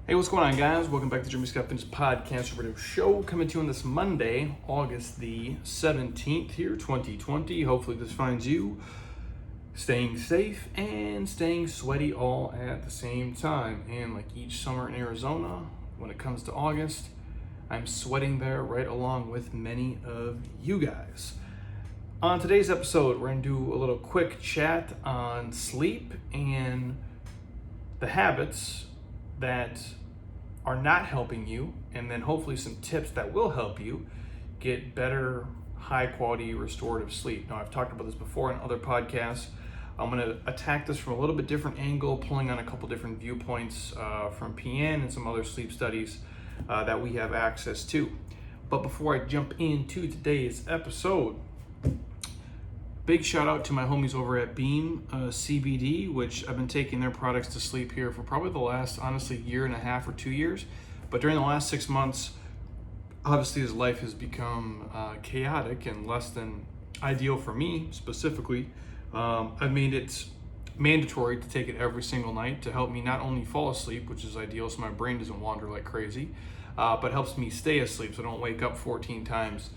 Hey, what's going on, guys? Welcome back to Jeremy Scott Fitness Podcast Radio Show, coming to you on this Monday, August the 17th here, 2020. Hopefully this finds you staying safe and staying sweaty all at the same time. And like each summer in Arizona, when it comes to August, I'm sweating there right along with many of you guys. On today's episode, we're going to do a little quick chat on sleep and the habits that are not helping you, and then hopefully some tips that will help you get better, high quality restorative sleep. Now, I've talked about this before in other podcasts. I'm going to attack this from a little bit different angle, pulling on a couple different viewpoints from PN and some other sleep studies that we have access to. But before I jump into today's episode, big shout out to my homies over at Beam CBD, which I've been taking their products to sleep here for probably the last, honestly, year and a half or 2 years. But during the last 6 months, obviously as life has become chaotic and less than ideal for me specifically, I've made it mandatory to take it every single night to help me not only fall asleep, which is ideal so my brain doesn't wander like crazy, but helps me stay asleep so I don't wake up 14 times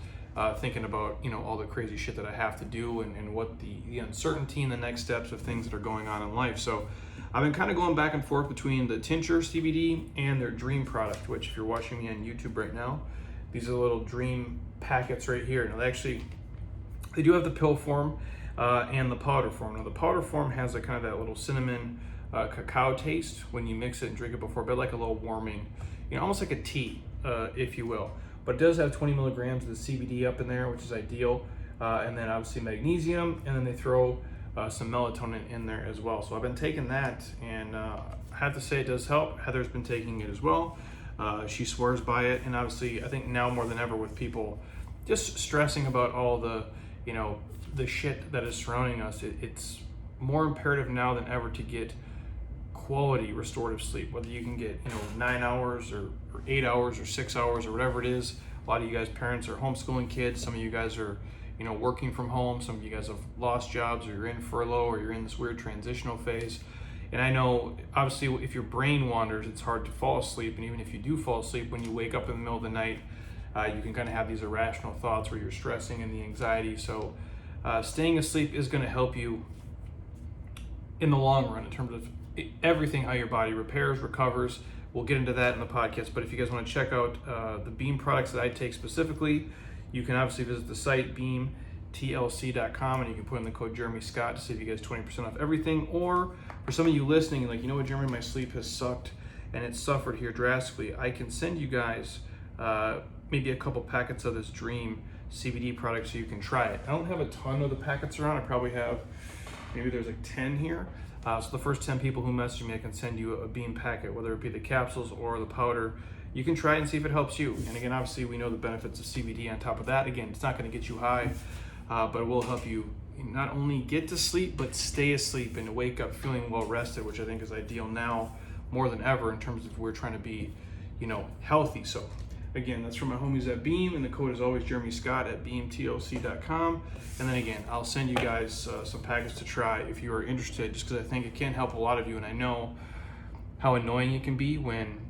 thinking about all the crazy shit that I have to do and what the uncertainty and the next steps of things that are going on in life. So I've been kind of going back and forth between the tincture CBD and their Dream product, which if you're watching me on YouTube right now, these are the little Dream packets right here. Now they do have the pill form and the powder form. Now the powder form has a kind of that little cinnamon cacao taste when you mix it and drink it before bed, like a little warming, almost like a tea, if you will. But it does have 20 milligrams of the CBD up in there, which is ideal. And then obviously magnesium, and then they throw some melatonin in there as well. So I've been taking that, and I have to say it does help. Heather's been taking it as well. She swears by it, and obviously I think now more than ever with people just stressing about all the, the shit that is surrounding us, it's more imperative now than ever to get quality restorative sleep, whether you can get 9 hours or 8 hours or 6 hours or whatever it is. A lot of you guys parents are homeschooling kids, some of you guys are working from home, some of you guys have lost jobs, or you're in furlough, or you're in this weird transitional phase. And I know obviously if your brain wanders, it's hard to fall asleep, and even if you do fall asleep, when you wake up in the middle of the night, you can kind of have these irrational thoughts where you're stressing and the anxiety. So staying asleep is going to help you in the long run in terms of everything, how your body repairs, recovers. We'll get into that in the podcast, but if you guys want to check out the Beam products that I take specifically, you can obviously visit the site beamtlc.com, and you can put in the code Jeremy Scott to save you guys 20% off everything. Or for some of you listening, like, what, Jeremy, my sleep has sucked and it's suffered here drastically, I can send you guys maybe a couple packets of this Dream CBD product so you can try it. I don't have a ton of the packets around. I probably have, maybe there's like 10 here. So the first 10 people who message me, I can send you a Beam packet, whether it be the capsules or the powder. You can try it and see if it helps you. And again, obviously we know the benefits of CBD on top of that. Again, it's not going to get you high, but it will help you not only get to sleep, but stay asleep and wake up feeling well rested, which I think is ideal now more than ever in terms of we're trying to be, healthy. So again, that's from my homies at Beam, and the code is always Jeremy Scott at beamtlc.com. And then again, I'll send you guys some packets to try if you are interested, just because I think it can help a lot of you. And I know how annoying it can be when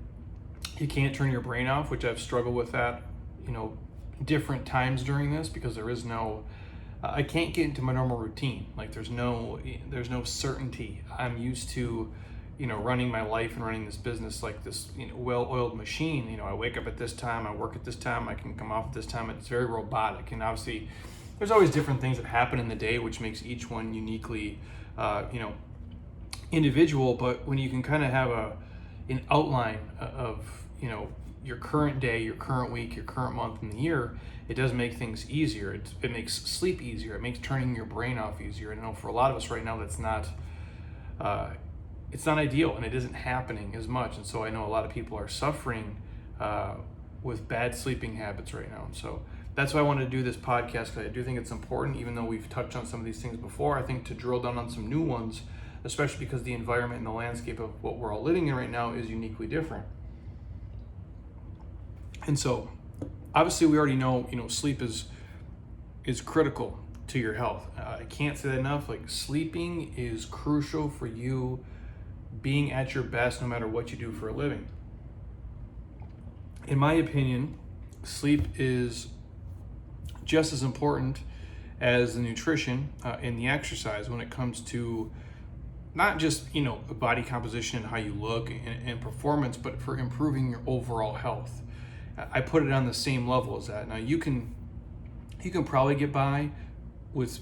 you can't turn your brain off, which I've struggled with that, different times during this, because there is no, I can't get into my normal routine. Like there's no certainty. I'm used to, running my life and running this business like this, well-oiled machine. I wake up at this time, I work at this time, I can come off at this time. It's very robotic, and obviously there's always different things that happen in the day, which makes each one uniquely, individual. But when you can kind of have an outline of, your current day, your current week, your current month, and the year, it does make things easier. It makes sleep easier. It makes turning your brain off easier. I know for a lot of us right now, that's not, it's not ideal, and it isn't happening as much. And so I know a lot of people are suffering with bad sleeping habits right now. And so that's why I wanted to do this podcast, because I do think it's important, even though we've touched on some of these things before. I think to drill down on some new ones, especially because the environment and the landscape of what we're all living in right now is uniquely different. And so obviously we already know, sleep is critical to your health. I can't say that enough. Like, sleeping is crucial for you being at your best no matter what you do for a living. in my opinion, sleep is just as important as the nutrition and the exercise when it comes to not just body composition and how you look and performance, but for improving your overall health. I put it on the same level as that. Now you can probably get by with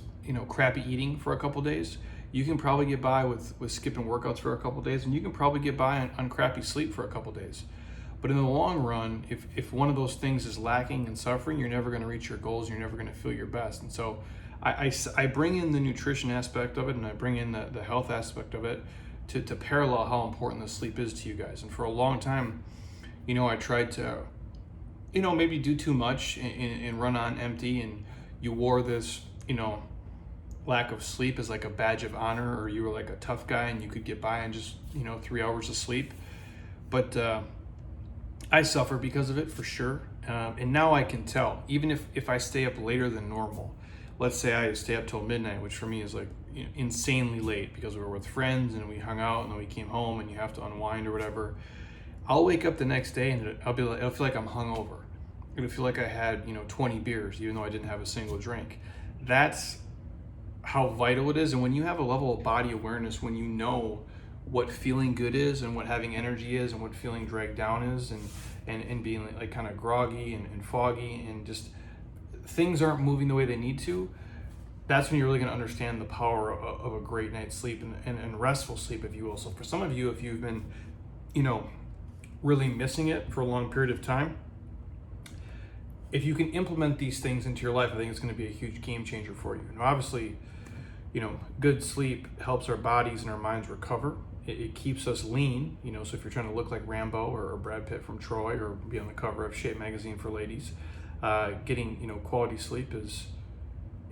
crappy eating for a couple days. You can probably get by with skipping workouts for a couple days, and you can probably get by on crappy sleep for a couple days. But in the long run, if one of those things is lacking and suffering, you're never going to reach your goals. You're never going to feel your best. And so I bring in the nutrition aspect of it, and I bring in the health aspect of it to parallel how important the sleep is to you guys. And for a long time, I tried to, maybe do too much and run on empty, and you wore this, lack of sleep as like a badge of honor, or you were like a tough guy and you could get by on just 3 hours of sleep. But I suffer because of it for sure, and now I can tell, even if I stay up later than normal. Let's say I stay up till midnight, which for me is like insanely late because we were with friends and we hung out and then we came home and you have to unwind or whatever. I'll wake up the next day and it'll feel like I'm hungover. It'll feel like I had 20 beers even though I didn't have a single drink. That's how vital it is. And when you have a level of body awareness, when you know what feeling good is and what having energy is and what feeling dragged down is, and being like kind of groggy and foggy and just things aren't moving the way they need to, that's when you're really going to understand the power of a great night's sleep and restful sleep, if you will. So for some of you, if you've been really missing it for a long period of time, if you can implement these things into your life, I think it's going to be a huge game changer for you. And obviously, good sleep helps our bodies and our minds recover. It keeps us lean, so if you're trying to look like Rambo or Brad Pitt from Troy or be on the cover of Shape magazine for ladies, getting, quality sleep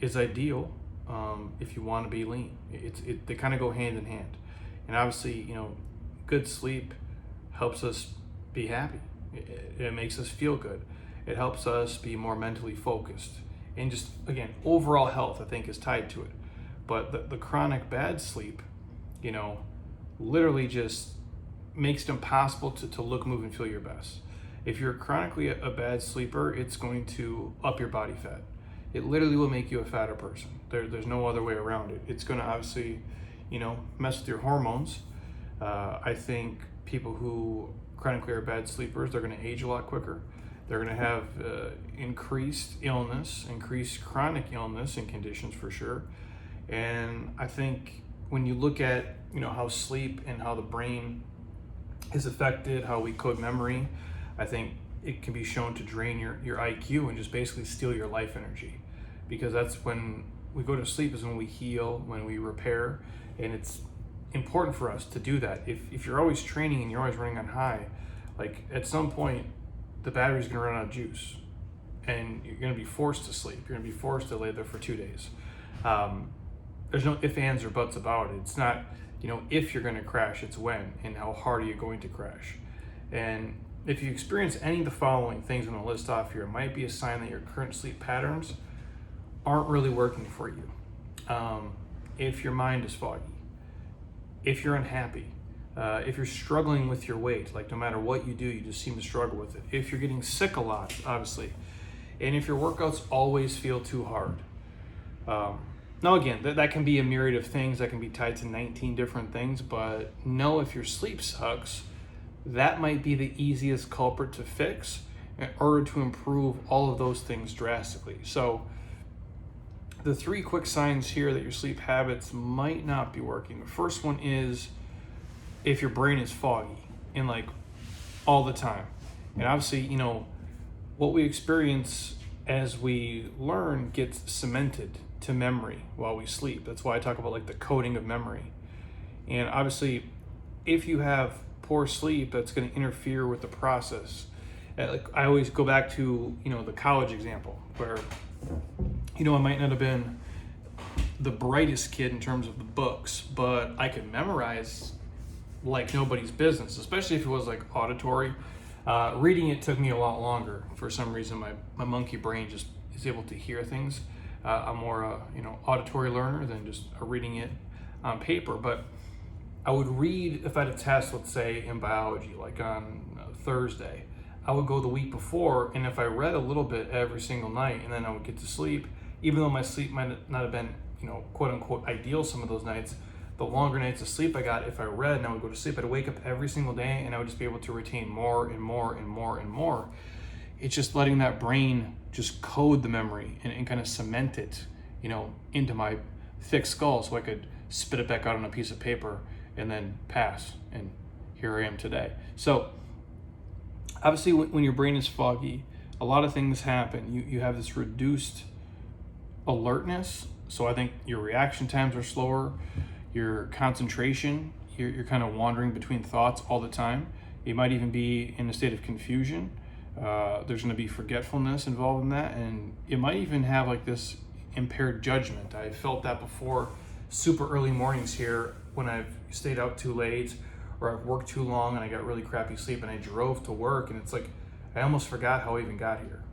is ideal if you want to be lean. They kind of go hand in hand. And obviously, good sleep helps us be happy. It makes us feel good. It helps us be more mentally focused. And just, again, overall health, I think, is tied to it. But the chronic bad sleep, literally just makes it impossible to look, move, and feel your best. If you're chronically a bad sleeper, it's going to up your body fat. It literally will make you a fatter person. There's no other way around it. It's going to obviously, mess with your hormones. I think people who chronically are bad sleepers, they're going to age a lot quicker. They're going to have increased illness, increased chronic illness and conditions for sure. And I think when you look at, how sleep and how the brain is affected, how we code memory, I think it can be shown to drain your IQ and just basically steal your life energy. Because that's when we go to sleep, is when we heal, when we repair. And it's important for us to do that. If you're always training and you're always running on high, like at some point, the battery's going to run out of juice and you're going to be forced to sleep. You're going to be forced to lay there for 2 days. There's no ifs, ands, or buts about it. It's not, if you're going to crash, it's when and how hard are you going to crash. And if you experience any of the following things I'm going to list off here, it might be a sign that your current sleep patterns aren't really working for you. If your mind is foggy, if you're unhappy, if you're struggling with your weight, like no matter what you do, you just seem to struggle with it. If you're getting sick a lot, obviously, and if your workouts always feel too hard. Now again, that can be a myriad of things that can be tied to 19 different things, but know if your sleep sucks, that might be the easiest culprit to fix in order to improve all of those things drastically. So the 3 quick signs here that your sleep habits might not be working. The first one is if your brain is foggy and like all the time. And obviously, what we experience as we learn gets cemented to memory while we sleep. That's why I talk about like the coding of memory. And obviously, if you have poor sleep, that's going to interfere with the process. Like I always go back to, the college example where, I might not have been the brightest kid in terms of the books, but I could memorize like nobody's business, especially if it was like auditory. Reading it took me a lot longer. For some reason, my monkey brain just is able to hear things. I'm more auditory learner than just reading it on paper. But I would read, if I had a test, let's say in biology, like on Thursday, I would go the week before, and if I read a little bit every single night and then I would get to sleep, even though my sleep might not have been, quote unquote ideal some of those nights, the longer nights of sleep I got, if I read and I would go to sleep, I'd wake up every single day and I would just be able to retain more and more and more and more. It's just letting that brain just code the memory and kind of cement it, into my thick skull so I could spit it back out on a piece of paper and then pass. And here I am today. So obviously when your brain is foggy, a lot of things happen. You have this reduced alertness. So I think your reaction times are slower, your concentration, you're kind of wandering between thoughts all the time. You might even be in a state of confusion. There's going to be forgetfulness involved in that, and it might even have like this impaired judgment. I felt that before. Super early mornings here when I've stayed out too late or I've worked too long and I got really crappy sleep and I drove to work, and it's like I almost forgot how I even got here.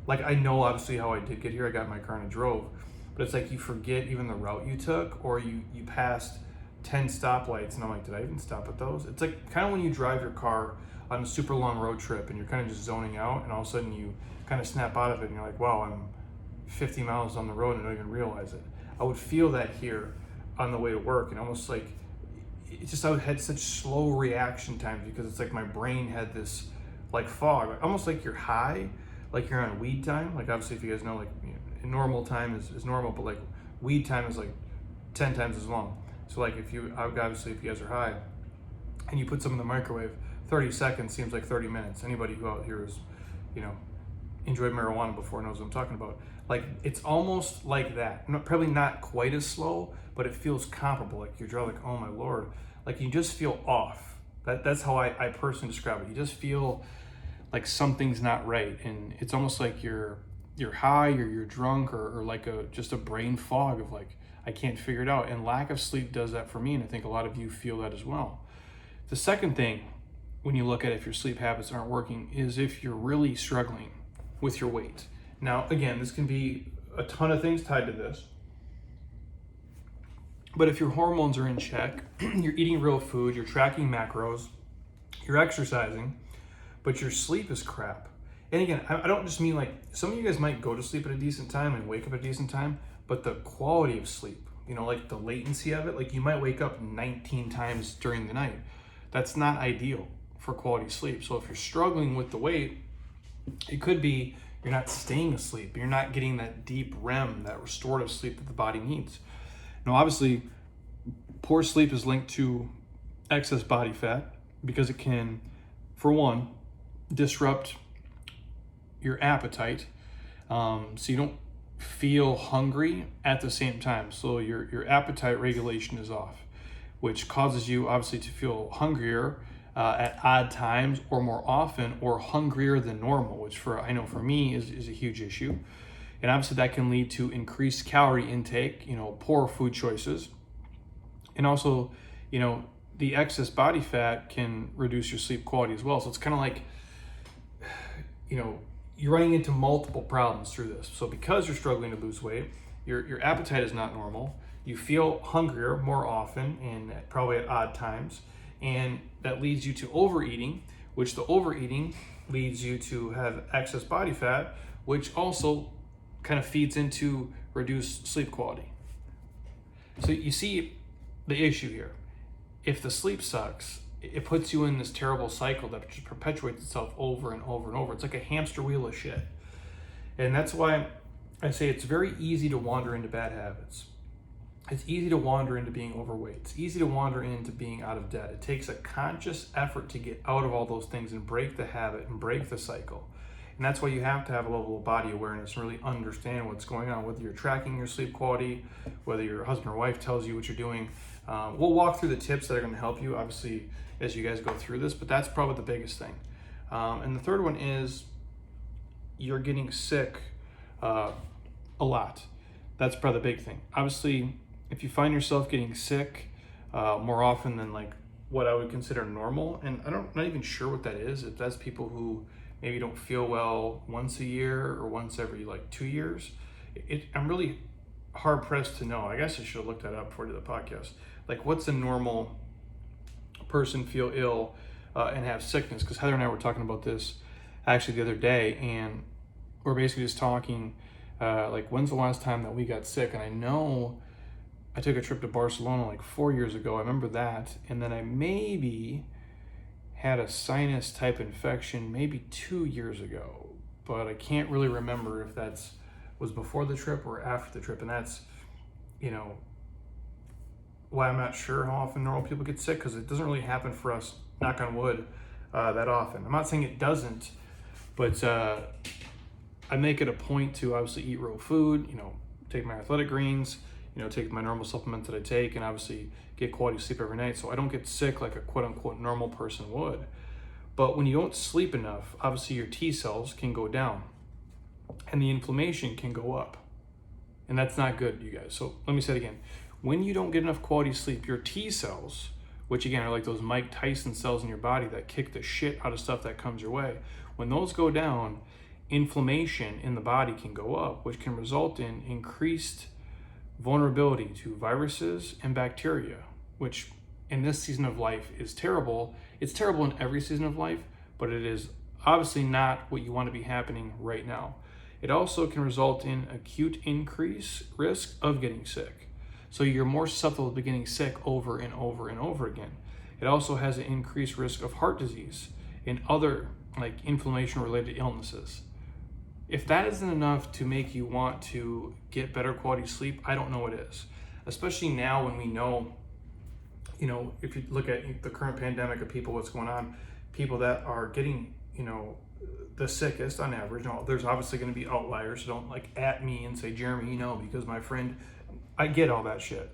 Like, I know obviously how I did get here. I got in my car and I drove, but it's like you forget even the route you took, or you passed 10 stoplights and I'm like, did I even stop at those? It's like kind of when you drive your car on a super long road trip and you're kind of just zoning out, and all of a sudden you kind of snap out of it and you're like, wow, I'm 50 miles down the road and I don't even realize it. I would feel that here on the way to work, and almost like it's just I had such slow reaction times because it's like my brain had this like fog, almost like you're high, like you're on weed time. Like obviously if you guys know, like normal time is normal, but like weed time is like 10 times as long. So like if you guys are high and you put some in the microwave, 30 seconds seems like 30 minutes. Anybody who out here is, enjoyed marijuana before knows what I'm talking about. Like it's almost like that. Probably not quite as slow, but it feels comparable. Like you're like, oh my Lord, like you just feel off. That's how I personally describe it. You just feel like something's not right, and it's almost like you're high or you're drunk or like just a brain fog of like I can't figure it out. And lack of sleep does that for me, and I think a lot of you feel that as well. The second thing, when you look at if your sleep habits aren't working, is if you're really struggling with your weight. Now, again, this can be a ton of things tied to this, but if your hormones are in check, you're eating real food, you're tracking macros, you're exercising, but your sleep is crap. And again, I don't just mean like, some of you guys might go to sleep at a decent time and wake up at a decent time, but the quality of sleep, like the latency of it, like you might wake up 19 times during the night. That's not ideal for quality sleep. So if you're struggling with the weight, it could be you're not staying asleep. You're not getting that deep REM, that restorative sleep that the body needs. Now, obviously, poor sleep is linked to excess body fat because it can, for one, disrupt your appetite. So you don't feel hungry at the same time. So your appetite regulation is off, which causes you obviously to feel hungrier at odd times or more often, or hungrier than normal, which I know for me is a huge issue. And obviously that can lead to increased calorie intake, poor food choices. And also, the excess body fat can reduce your sleep quality as well. So it's kind of like, you're running into multiple problems through this. So because you're struggling to lose weight, your appetite is not normal. You feel hungrier more often and probably at odd times. And that leads you to overeating, which the overeating leads you to have excess body fat, which also kind of feeds into reduced sleep quality. So you see the issue here. If the sleep sucks, it puts you in this terrible cycle that just perpetuates itself over and over and over. It's like a hamster wheel of shit. And that's why I say it's very easy to wander into bad habits. It's easy to wander into being overweight. It's easy to wander into being out of debt. It takes a conscious effort to get out of all those things and break the habit and break the cycle. And that's why you have to have a level of body awareness and really understand what's going on, whether you're tracking your sleep quality, whether your husband or wife tells you what you're doing. We'll walk through the tips that are going to help you, obviously, as you guys go through this, but that's probably the biggest thing. And the third one is you're getting sick a lot. That's probably the big thing. Obviously, if you find yourself getting sick more often than like what I would consider normal, and I'm not even sure what that is, if that's people who maybe don't feel well once a year or once every like 2 years, I'm really hard pressed to know. I guess I should have looked that up before I did the podcast. Like, what's a normal person feel ill and have sickness? Because Heather and I were talking about this actually the other day, and we're basically just talking like, when's the last time that we got sick? And I know I took a trip to Barcelona like 4 years ago. I remember that. And then I maybe had a sinus type infection maybe 2 years ago, but I can't really remember if that's was before the trip or after the trip. And that's, you know, why I'm not sure how often normal people get sick, because it doesn't really happen for us, knock on wood, that often. I'm not saying it doesn't, but I make it a point to obviously eat real food, you know, take my athletic greens, you know, take my normal supplements that I take, and obviously get quality sleep every night so I don't get sick like a quote unquote normal person would. But when you don't sleep enough, obviously your T cells can go down and the inflammation can go up. And that's not good, you guys. So let me say it again. When you don't get enough quality sleep, your T cells, which again are like those Mike Tyson cells in your body that kick the shit out of stuff that comes your way, when those go down, inflammation in the body can go up, which can result in increased vulnerability to viruses and bacteria, which in this season of life is terrible. It's terrible in every season of life, but it is obviously not what you want to be happening right now. It also can result in acute increased risk of getting sick. So you're more susceptible to getting sick over and over and over again. It also has an increased risk of heart disease and other like inflammation related illnesses. If that isn't enough to make you want to get better quality sleep, I don't know what is. Especially now when we know, you know, if you look at the current pandemic of people, what's going on, people that are getting, you know, the sickest on average. Now, there's obviously going to be outliers, so don't like at me and say, Jeremy, you know, because my friend, I get all that shit.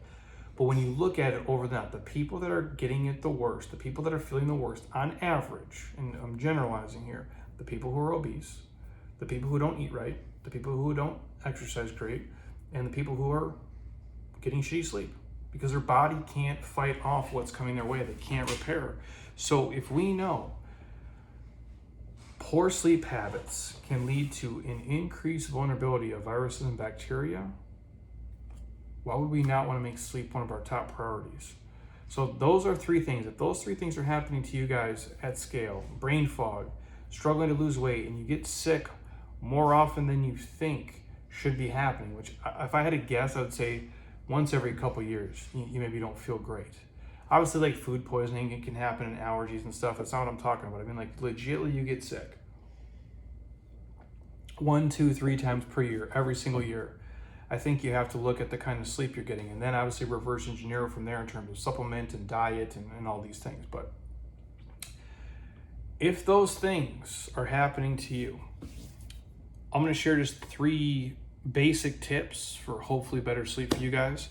But when you look at it over that, the people that are getting it the worst, the people that are feeling the worst on average, and I'm generalizing here, the people who are obese, the people who don't eat right, the people who don't exercise great, and the people who are getting shitty sleep because their body can't fight off what's coming their way. They can't repair. So if we know poor sleep habits can lead to an increased vulnerability of viruses and bacteria, why would we not want to make sleep one of our top priorities? So those are three things. If those three things are happening to you guys at scale, brain fog, struggling to lose weight, and you get sick more often than you think should be happening, which if I had to guess, I would say once every couple years, you maybe don't feel great. Obviously, like food poisoning, it can happen in allergies and stuff. That's not what I'm talking about. I mean, like legitimately you get sick 1, 2, 3 times per year, every single year. I think you have to look at the kind of sleep you're getting and then obviously reverse engineer from there in terms of supplement and diet and all these things. But if those things are happening to you, I'm going to share just 3 basic tips for hopefully better sleep for you guys.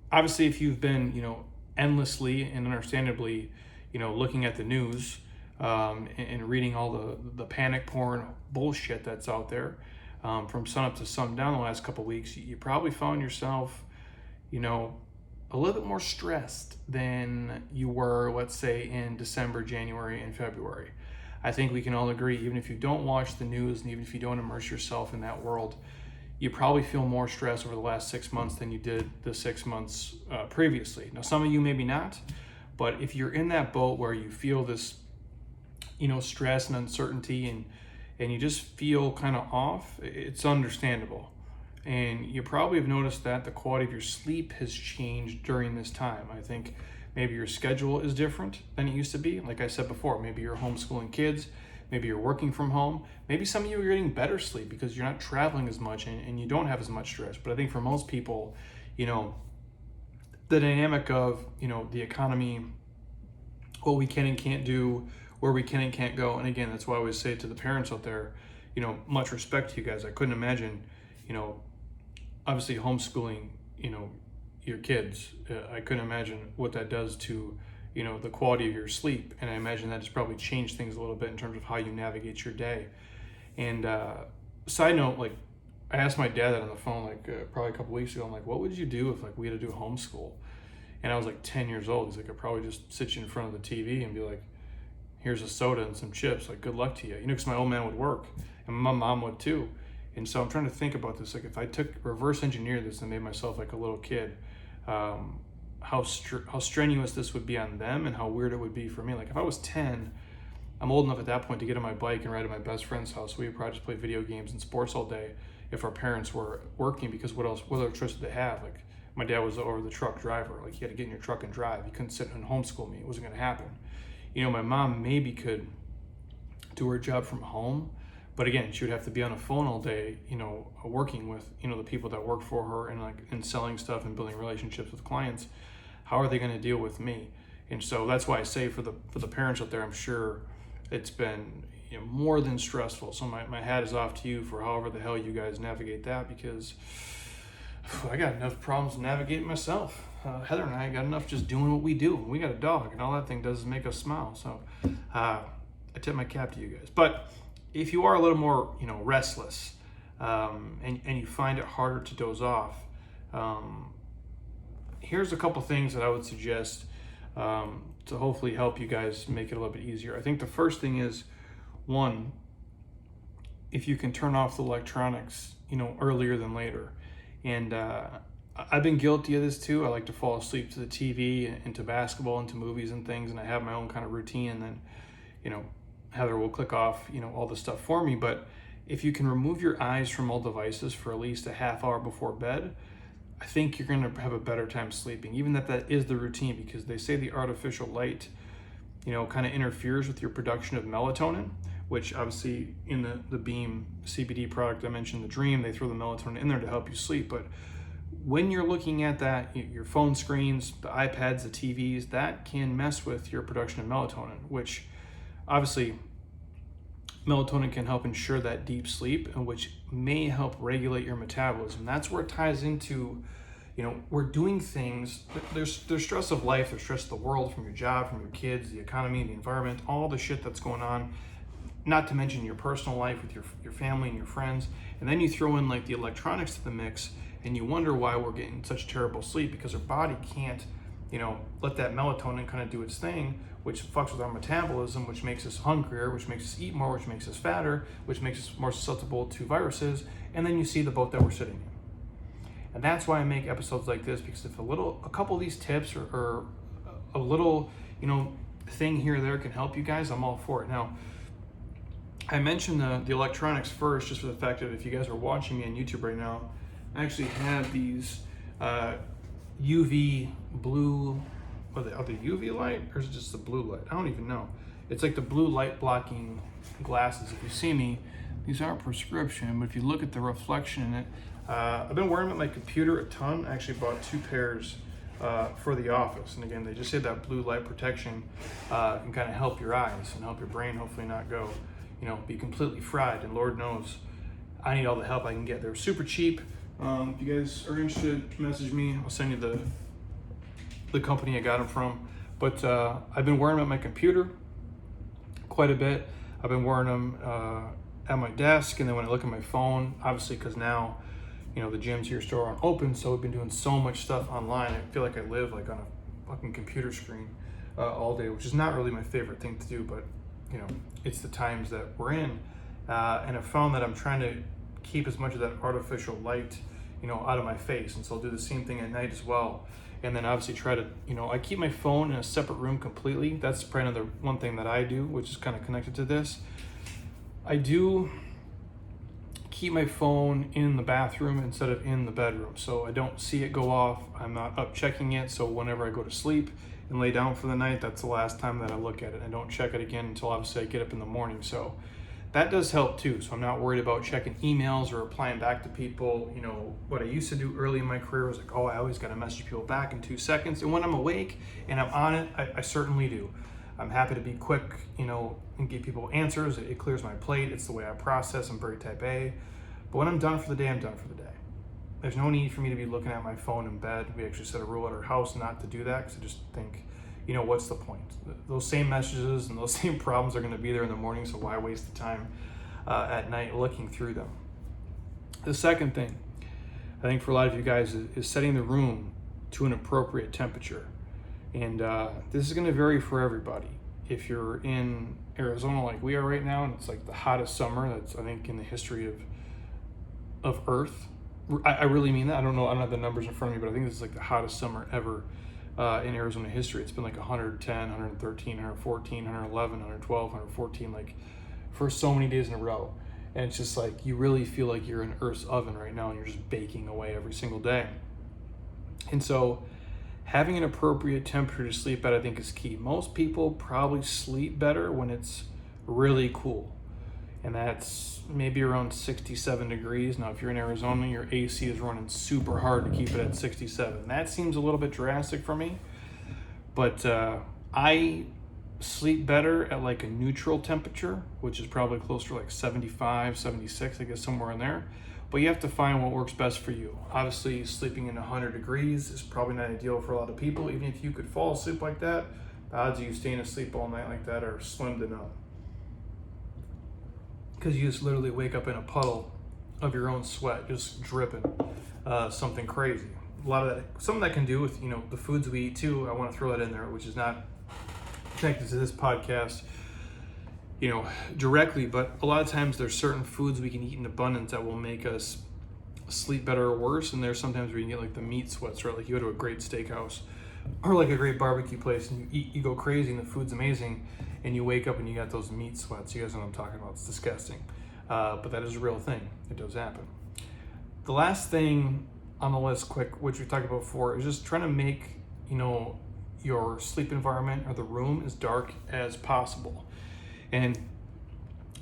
Obviously, if you've been, you know, endlessly and understandably, you know, looking at the news and reading all the panic porn bullshit that's out there from sun up to sundown the last couple of weeks, you probably found yourself, you know, a little bit more stressed than you were, let's say, in December, January, and February. I think we can all agree, even if you don't watch the news and even if you don't immerse yourself in that world, you probably feel more stress over the last 6 months than you did the 6 months previously. Now, some of you maybe not, but if you're in that boat where you feel this, you know, stress and uncertainty and you just feel kind of off, it's understandable. And you probably have noticed that the quality of your sleep has changed during this time. I think maybe your schedule is different than it used to be. Like I said before, maybe you're homeschooling kids, maybe you're working from home, maybe some of you are getting better sleep because you're not traveling as much and you don't have as much stress. But I think for most people, you know, the dynamic of, you know, the economy, what we can and can't do, where we can and can't go. And again, that's why I always say to the parents out there, you know, much respect to you guys. I couldn't imagine, you know, obviously homeschooling, you know, your kids. I couldn't imagine what that does to, you know, the quality of your sleep. And I imagine that has probably changed things a little bit in terms of how you navigate your day. And side note, like I asked my dad that on the phone, like probably a couple weeks ago. I'm like, what would you do if like we had to do homeschool? And I was like 10 years old. He's like, I'd probably just sit you in front of the TV and be like, here's a soda and some chips. Like, good luck to you. You know, because my old man would work and my mom would too. And so I'm trying to think about this. Like if I took reverse engineer this and made myself like a little kid, how strenuous this would be on them and how weird it would be for me. Like if I was 10 I'm old enough at that point to get on my bike and ride to my best friend's house. We would probably just play video games and sports all day if our parents were working, because what other choice did they have? Like, my dad was over the truck driver. Like, you had to get in your truck and drive. You couldn't sit and homeschool me. It wasn't going to happen. My mom maybe could do her job from home, but again, she would have to be on a phone all day, working with, the people that work for her and selling stuff and building relationships with clients. How are they going to deal with me? And so that's why I say for the parents out there, I'm sure it's been more than stressful. So my hat is off to you for however the hell you guys navigate that, because I got enough problems to navigate myself. Heather and I got enough just doing what we do. We got a dog, and all that thing does is make us smile. So I tip my cap to you guys. But if you are a little more, restless, and you find it harder to doze off, here's a couple things that I would suggest to hopefully help you guys make it a little bit easier. I think the first thing is, one, if you can turn off the electronics, earlier than later. And I've been guilty of this too. I like to fall asleep to the TV and to basketball and to movies and things, and I have my own kind of routine, and then, Heather will click off, all the stuff for me. But if you can remove your eyes from all devices for at least a half hour before bed, I think you're going to have a better time sleeping, even that is the routine, because they say the artificial light, kind of interferes with your production of melatonin, which obviously in the Beam CBD product I mentioned, the Dream, they throw the melatonin in there to help you sleep. But when you're looking at that, your phone screens, the iPads, the TVs, that can mess with your production of melatonin, which obviously melatonin can help ensure that deep sleep, and which may help regulate your metabolism. That's where it ties into, we're doing things, there's stress of life, there's stress of the world, from your job, from your kids, the economy, the environment, all the shit that's going on, not to mention your personal life with your family and your friends. And then you throw in like the electronics to the mix, and you wonder why we're getting such terrible sleep, because our body can't, let that melatonin kind of do its thing, which fucks with our metabolism, which makes us hungrier, which makes us eat more, which makes us fatter, which makes us more susceptible to viruses. And then you see the boat that we're sitting in. And that's why I make episodes like this, because if a couple of these tips or a little, thing here or there can help you guys, I'm all for it. Now, I mentioned the electronics first, just for the fact that if you guys are watching me on YouTube right now, I actually have these UV blue, are they UV light, or is it just the blue light? I don't even know. It's like the blue light blocking glasses. If you see me, these aren't prescription, but if you look at the reflection in it, I've been wearing them at my computer a ton. I actually bought 2 pairs for the office. And again, they just say that blue light protection can kind of help your eyes and help your brain hopefully not go, be completely fried. And Lord knows, I need all the help I can get. They're super cheap. If you guys are interested, message me. I'll send you the company I got them from. But I've been wearing them at my computer quite a bit. I've been wearing them at my desk, and then when I look at my phone, obviously because now, the gyms here still aren't open, so we've been doing so much stuff online. I feel like I live like on a fucking computer screen all day, which is not really my favorite thing to do, but it's the times that we're in. And I've found that I'm trying to keep as much of that artificial light, out of my face. And so I'll do the same thing at night as well. And then obviously try to, I keep my phone in a separate room completely. That's probably another one thing that I do, which is kind of connected to this. I do keep my phone in the bathroom instead of in the bedroom, so I don't see it go off. I'm not up checking it, so whenever I go to sleep and lay down for the night, that's the last time that I look at it. I don't check it again until obviously I get up in the morning. So that does help too. So I'm not worried about checking emails or replying back to people. What I used to do early in my career was like, oh, I always got to message people back in 2 seconds. And when I'm awake and I'm on it, I certainly do. I'm happy to be quick, and give people answers. It clears my plate. It's the way I process. I'm very type A. But when I'm done for the day, I'm done for the day. There's no need for me to be looking at my phone in bed. We actually set a rule at our house not to do that, because I just think, what's the point? Those same messages and those same problems are going to be there in the morning, so why waste the time at night looking through them? The second thing, I think for a lot of you guys, is setting the room to an appropriate temperature. And this is going to vary for everybody. If you're in Arizona like we are right now, and it's like the hottest summer that's, I think, in the history of Earth. I really mean that. I don't know. I don't have the numbers in front of me, but I think this is like the hottest summer ever in Arizona history. It's been like 110, 113, 114, 111, 112, 114, like for so many days in a row. And it's just like, you really feel like you're in Earth's oven right now and you're just baking away every single day. And so having an appropriate temperature to sleep at, I think, is key. Most people probably sleep better when it's really cool. And that's maybe around 67 degrees. Now, if you're in Arizona, your AC is running super hard to keep it at 67. That seems a little bit drastic for me. But I sleep better at like a neutral temperature, which is probably closer to like 75, 76, I guess somewhere in there. But you have to find what works best for you. Obviously, sleeping in 100 degrees is probably not ideal for a lot of people. Even if you could fall asleep like that, the odds of you staying asleep all night like that are slim to none. Because you just literally wake up in a puddle of your own sweat, just dripping, something crazy. A lot of that, something that can do with, you know, the foods we eat too. I want to throw that in there, which is not connected to this podcast, you know, directly, but a lot of times there's certain foods we can eat in abundance that will make us sleep better or worse. And there's sometimes where you can get like the meat sweats, right? Like you go to a great steakhouse or like a great barbecue place and you go crazy and the food's amazing and you wake up and you got those meat sweats. You guys know what I'm talking about. It's disgusting. But that is a real thing. It does happen. The last thing on the list, quick, which we talked about before, is just trying to make, you know, your sleep environment or the room as dark as possible. And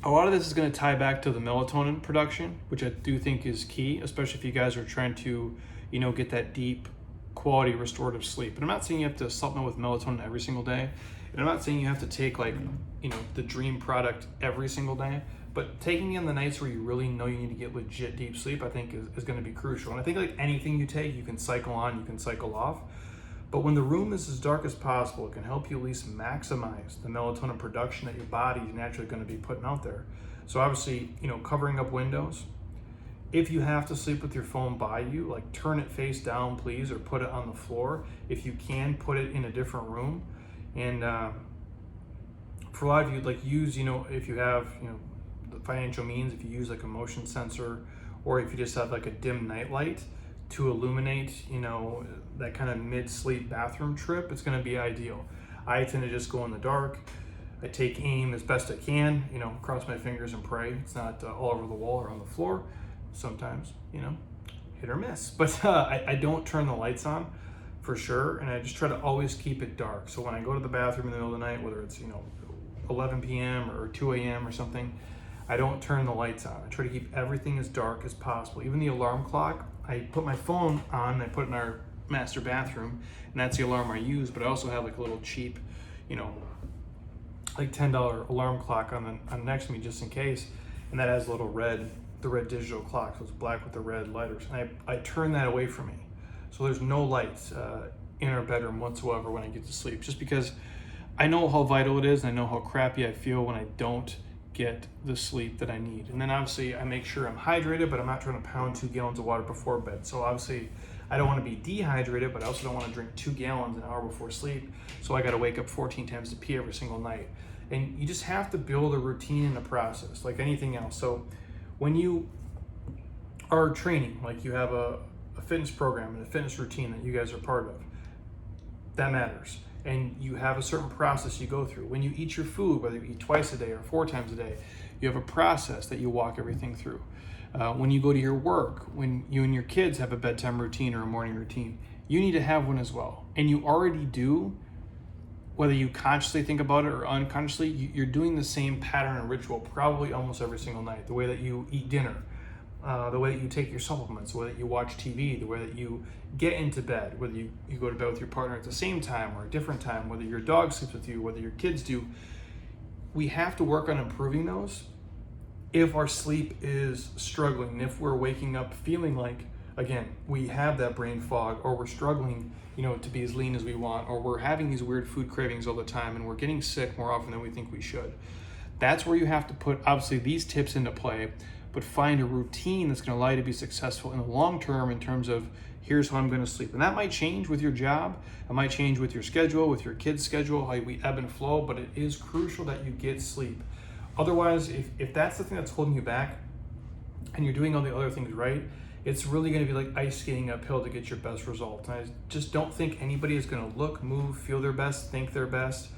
a lot of this is going to tie back to the melatonin production, which I do think is key, especially if you guys are trying to, you know, get that deep quality restorative sleep. And I'm not saying you have to supplement with melatonin every single day. And I'm not saying you have to take like, you know, the dream product every single day, but taking in the nights where you really know you need to get legit deep sleep, I think is going to be crucial. And I think like anything you take, you can cycle on, you can cycle off. But when the room is as dark as possible, it can help you at least maximize the melatonin production that your body is naturally going to be putting out there. So obviously, you know, covering up windows. If you have to sleep with your phone by you, like turn it face down, please, or put it on the floor. If you can, put it in a different room. And for a lot of you, like use, you know, if you have, you know, the financial means, if you use like a motion sensor, or if you just have like a dim night light to illuminate, you know, that kind of mid-sleep bathroom trip, it's going to be ideal. I tend to just go in the dark. I take aim as best I can, you know, cross my fingers and pray. It's not all over the wall or on the floor. Sometimes, you know, hit or miss. But I don't turn the lights on for sure, and I just try to always keep it dark. So when I go to the bathroom in the middle of the night, whether it's, you know, 11 p.m. or 2 a.m. or something, I don't turn the lights on. I try to keep everything as dark as possible. Even the alarm clock, I put my phone on, I put it in our master bathroom, and that's the alarm I use, but I also have like a little cheap, you know, like $10 alarm clock on next to me just in case, and that has a little red, the red digital clock, so it's black with the red lighters, and I turn that away from me. So there's no lights in our bedroom whatsoever when I get to sleep, just because I know how vital it is, and I know how crappy I feel when I don't get the sleep that I need. And then obviously I make sure I'm hydrated, but I'm not trying to pound 2 gallons of water before bed. So obviously I don't want to be dehydrated, but I also don't want to drink 2 gallons an hour before sleep. So I got to wake up 14 times to pee every single night. And you just have to build a routine and a process like anything else. So when you are training, like you have a fitness program and a fitness routine that you guys are part of, that matters. And you have a certain process you go through. When you eat your food, whether you eat twice a day or 4 times a day, you have a process that you walk everything through. When you go to your work, when you and your kids have a bedtime routine or a morning routine, you need to have one as well. And you already do, whether you consciously think about it or unconsciously, you're doing the same pattern and ritual probably almost every single night. The way that you eat dinner, the way that you take your supplements, the way that you watch TV, the way that you get into bed, whether you go to bed with your partner at the same time or a different time, whether your dog sleeps with you, whether your kids do. We have to work on improving those if our sleep is struggling, if we're waking up feeling like, again, we have that brain fog, or we're struggling, you know, to be as lean as we want, or we're having these weird food cravings all the time and we're getting sick more often than we think we should. That's where you have to put, obviously, these tips into play, but find a routine that's going to allow you to be successful in the long term in terms of here's how I'm going to sleep. And that might change with your job. It might change with your schedule, with your kids' schedule, how we ebb and flow, but it is crucial that you get sleep. Otherwise, if that's the thing that's holding you back and you're doing all the other things right, it's really going to be like ice skating uphill to get your best result. And I just don't think anybody is going to look, move, feel their best, think their best,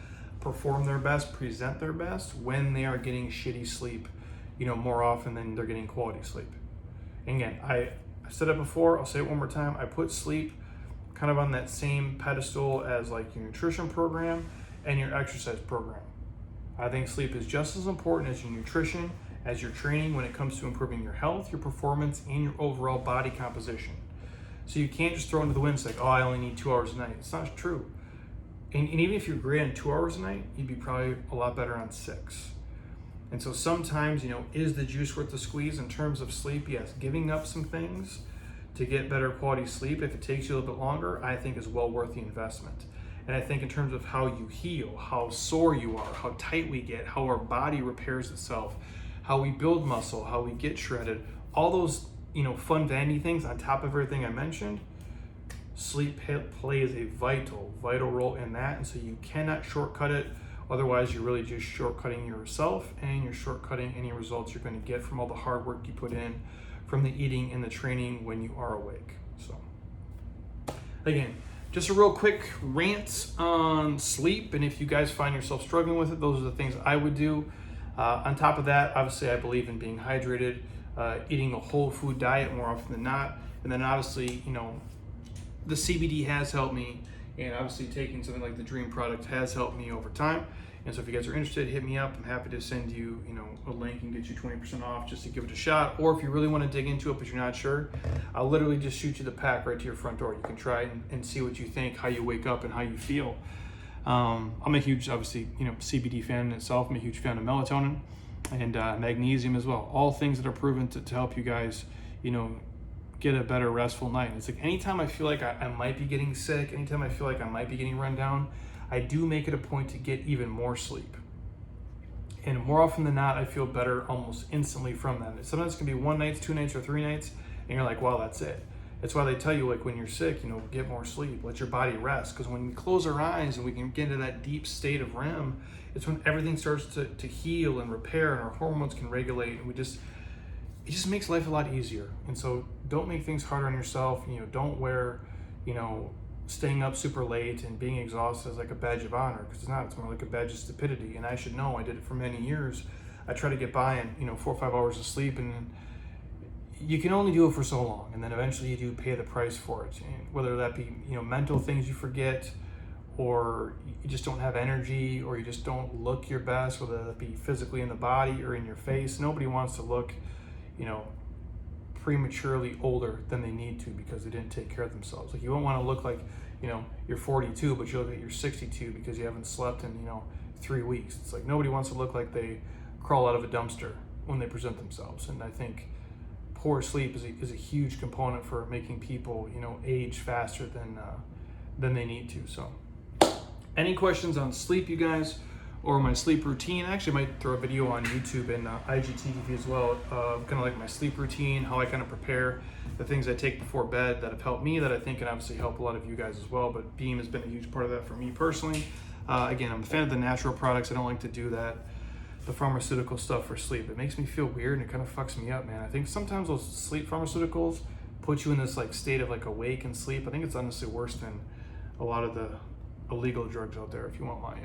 perform their best, present their best when they are getting shitty sleep, more often than they're getting quality sleep. And again, I said it before, I'll say it one more time. I put sleep kind of on that same pedestal as like your nutrition program and your exercise program. I think sleep is just as important as your nutrition, as your training when it comes to improving your health, your performance, and your overall body composition. So you can't just throw into the wind and say, I only need 2 hours a night. It's not true. And even if you're great on 2 hours a night, you'd be probably a lot better on 6. And so sometimes, is the juice worth the squeeze in terms of sleep? Yes, giving up some things to get better quality sleep, if it takes you a little bit longer, I think is well worth the investment. And I think in terms of how you heal, how sore you are, how tight we get, how our body repairs itself, how we build muscle, how we get shredded, all those, fun vanity things on top of everything I mentioned, sleep plays a vital role in that. And so you cannot shortcut it. Otherwise, you're really just shortcutting yourself, and you're shortcutting any results you're going to get from all the hard work you put in from the eating and the training when you are awake. So again, just a real quick rant on sleep. And if you guys find yourself struggling with it, those are the things I would do. On top of that, obviously, I believe in being hydrated, eating a whole food diet more often than not. And then obviously, the CBD has helped me, and obviously taking something like the Dream product has helped me over time. And so if you guys are interested, hit me up. I'm happy to send you, a link and get you 20% off just to give it a shot. Or if you really want to dig into it but you're not sure, I'll literally just shoot you the pack right to your front door. You can try and see what you think, how you wake up, and how you feel. I'm a huge, obviously, CBD fan in itself. I'm a huge fan of melatonin and magnesium as well. All things that are proven to help you guys, get a better restful night. It's like anytime I feel like I might be getting sick, anytime I feel like I might be getting run down, I do make it a point to get even more sleep. And more often than not, I feel better almost instantly from that. Sometimes it can be 1 night, 2 nights, or 3 nights, and you're like, wow, that's it. That's why they tell you, like, when you're sick, get more sleep, let your body rest. Because when we close our eyes and we can get into that deep state of REM, it's when everything starts to heal and repair, and our hormones can regulate, and it just makes life a lot easier. And so don't make things harder on yourself. Don't wear, staying up super late and being exhausted as like a badge of honor, because it's not. It's more like a badge of stupidity. And I should know, I did it for many years. I try to get by in 4 or 5 hours of sleep, and you can only do it for so long, and then eventually you do pay the price for it. And whether that be mental things you forget, or you just don't have energy, or you just don't look your best, whether that be physically in the body or in your face. Nobody wants to look prematurely older than they need to because they didn't take care of themselves. Like, you won't want to look like you're 42 but you look like you're 62 because you haven't slept in 3 weeks. It's like nobody wants to look like they crawl out of a dumpster when they present themselves. And I think poor sleep is a huge component for making people age faster than they need to. So any questions on sleep, you guys, or my sleep routine? I actually might throw a video on YouTube and IGTV as well, kind of like my sleep routine, how I kind of prepare, the things I take before bed that have helped me, that I think can obviously help a lot of you guys as well. But Beam has been a huge part of that for me personally. Again, I'm a fan of the natural products. I don't like to do the pharmaceutical stuff for sleep. It makes me feel weird, and it kind of fucks me up, man. I think sometimes those sleep pharmaceuticals put you in this like state of like awake and sleep. I think it's honestly worse than a lot of the illegal drugs out there, if you want my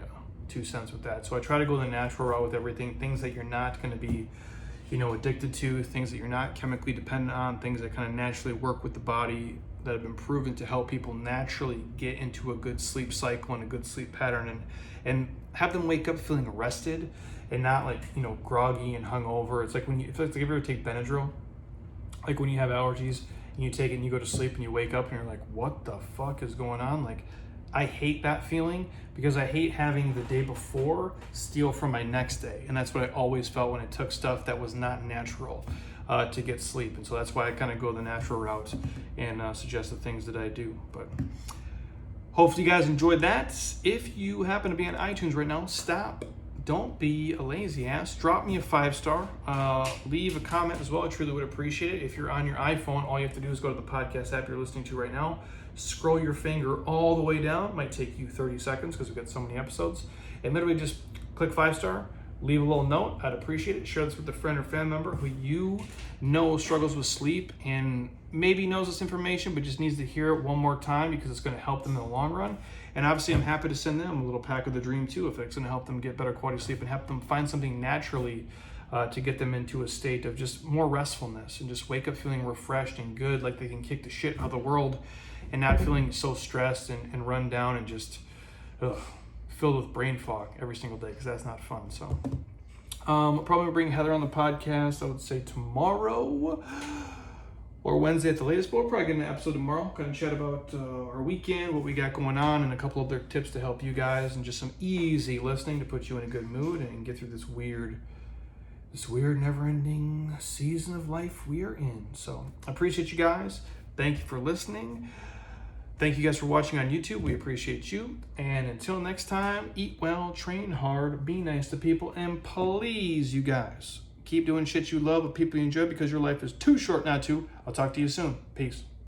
2 cents with that. So I try to go the natural route with everything, things that you're not going to be addicted to, things that you're not chemically dependent on, things that kind of naturally work with the body, that have been proven to help people naturally get into a good sleep cycle and a good sleep pattern, and have them wake up feeling rested and not like groggy and hungover. It's like if you ever take Benadryl, like when you have allergies and you take it and you go to sleep and you wake up and you're like, what the fuck is going on? Like, I hate that feeling, because I hate having the day before steal from my next day. And that's what I always felt when I took stuff that was not natural to get sleep. And so that's why I kind of go the natural route and suggest the things that I do. But hopefully you guys enjoyed that. If you happen to be on iTunes right now, stop. Don't be a lazy ass. Drop me a 5-star. Leave a comment as well. I truly would appreciate it. If you're on your iPhone, all you have to do is go to the podcast app you're listening to right now. Scroll your finger all the way down. It might take you 30 seconds because we've got so many episodes. And literally just click 5-star. leave a little note. I'd appreciate it. Share this with a friend or family member who you know struggles with sleep and maybe knows this information but just needs to hear it one more time because it's going to help them in the long run. And obviously I'm happy to send them a little pack of the dream too if it's going to help them get better quality sleep and help them find something naturally to get them into a state of just more restfulness and just wake up feeling refreshed and good, like they can kick the shit out of the world and not feeling so stressed and run down and just filled with brain fog every single day, because that's not fun. So probably gonna bring Heather on the podcast, I would say tomorrow or Wednesday at the latest, but we'll probably get an episode tomorrow, kind of chat about our weekend, what we got going on, and a couple other tips to help you guys, and just some easy listening to put you in a good mood and get through this weird never-ending season of life we are in. So I appreciate you guys. Thank you for listening. Thank you guys for watching on YouTube. We appreciate you. And until next time, eat well, train hard, be nice to people, and please, you guys, keep doing shit you love with people you enjoy, because your life is too short not to. I'll talk to you soon. Peace.